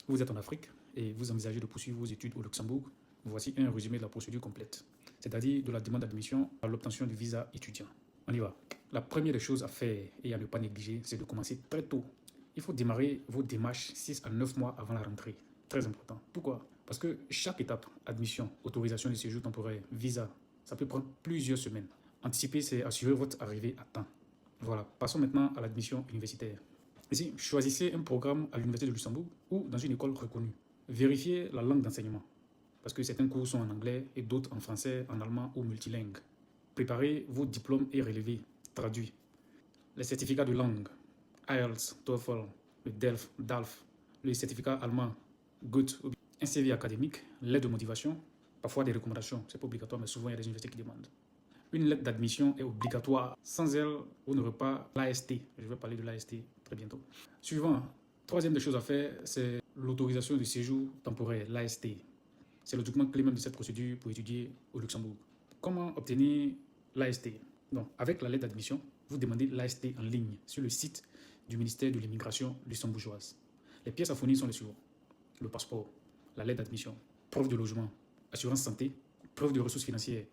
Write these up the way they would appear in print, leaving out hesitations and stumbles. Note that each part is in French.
Vous êtes en Afrique et vous envisagez de poursuivre vos études au Luxembourg. Voici un résumé de la procédure complète, c'est-à-dire de la demande d'admission à l'obtention du visa étudiant. On y va. La première des choses à faire et à ne pas négliger, c'est de commencer très tôt. Il faut démarrer vos démarches 6 à 9 mois avant la rentrée. Très important. Pourquoi? Parce que chaque étape, admission, autorisation de séjour temporaire, visa, ça peut prendre plusieurs semaines. Anticiper, c'est assurer votre arrivée à temps. Voilà, passons maintenant à l'admission universitaire. Ici, choisissez un programme à l'Université de Luxembourg ou dans une école reconnue. Vérifiez la langue d'enseignement, parce que certains cours sont en anglais et d'autres en français, en allemand ou multilingue. Préparez vos diplômes et relevés, traduits. Les certificats de langue, IELTS, TOEFL, le DALF, le certificat allemand, Goethe, un CV académique, lettre de motivation, parfois des recommandations, c'est pas obligatoire, mais souvent il y a des universités qui demandent. Une lettre d'admission est obligatoire. Sans elle, vous n'aurez pas l'AST. Je vais parler de l'AST très bientôt. Suivant, troisième des choses à faire, c'est l'autorisation de séjour temporaire, l'AST. C'est le document clé même de cette procédure pour étudier au Luxembourg. Comment obtenir l'AST? Donc, avec la lettre d'admission, vous demandez l'AST en ligne sur le site du ministère de l'immigration luxembourgeoise. Les pièces à fournir sont les suivantes: le passeport, la lettre d'admission, preuve de logement, assurance santé, preuve de ressources financières.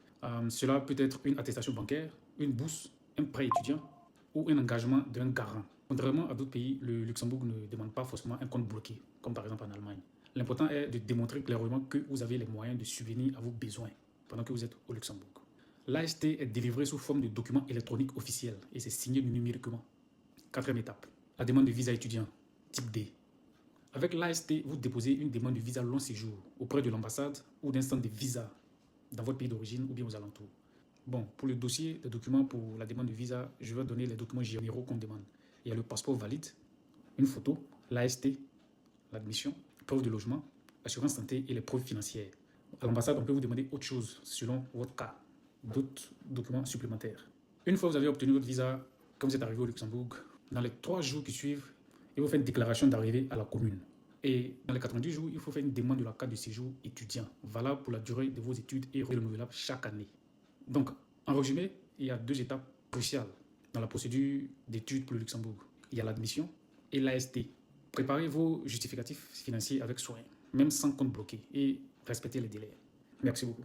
Cela peut être une attestation bancaire, une bourse, un prêt étudiant ou un engagement d'un garant. Contrairement à d'autres pays, le Luxembourg ne demande pas forcément un compte bloqué, comme par exemple en Allemagne. L'important est de démontrer clairement que vous avez les moyens de subvenir à vos besoins pendant que vous êtes au Luxembourg. L'AST est délivré sous forme de document électronique officiel et c'est signé numériquement. Quatrième étape, la demande de visa étudiant, type D. Avec l'AST, vous déposez une demande de visa long séjour auprès de l'ambassade ou d'un centre de visa dans votre pays d'origine ou bien aux alentours. Bon, pour le dossier de documents pour la demande de visa, je vais donner les documents généraux qu'on demande. Il y a le passeport valide, une photo, l'AST, l'admission, preuve de logement, assurance santé et les preuves financières. À l'ambassade, on peut vous demander autre chose selon votre cas, d'autres documents supplémentaires. Une fois que vous avez obtenu votre visa, quand vous êtes arrivé au Luxembourg, dans les 3 jours qui suivent, il faut faire une déclaration d'arrivée à la commune. Et dans les 90 jours, il faut faire une demande de la carte de séjour étudiant, valable pour la durée de vos études et renouvelable chaque année. Donc, en résumé, il y a 2 étapes cruciales dans la procédure d'études pour le Luxembourg. Il y a l'admission et l'AST. Préparez vos justificatifs financiers avec soin, même sans compte bloqué, et respectez les délais. Merci beaucoup.